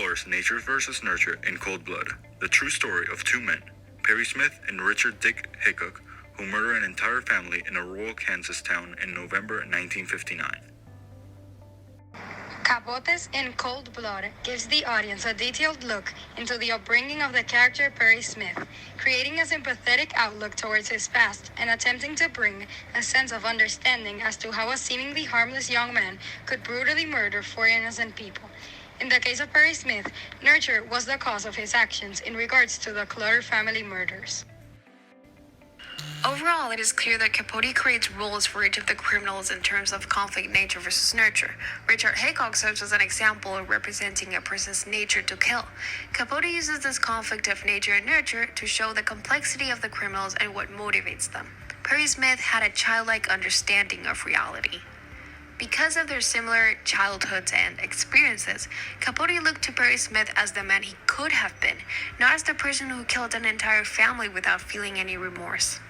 explores nature versus nurture in Cold Blood, the true story of two men, Perry Smith and Richard Dick Hickok, who murder an entire family in a rural Kansas town in November 1959. Capote's In Cold Blood gives the audience a detailed look into the upbringing of the character Perry Smith, creating a sympathetic outlook towards his past and attempting to bring a sense of understanding as to how a seemingly harmless young man could brutally murder four innocent people. In the case of Perry Smith, nurture was the cause of his actions in regards to the Clutter family murders. Overall, it is clear that Capote creates roles for each of the criminals in terms of conflict nature versus nurture. Richard Hickok serves as an example of representing a person's nature to kill. Capote uses this conflict of nature and nurture to show the complexity of the criminals and what motivates them. Perry Smith had a childlike understanding of reality. Because of their similar childhoods and experiences, Capote looked to Perry Smith as the man he could have been, not as the person who killed an entire family without feeling any remorse.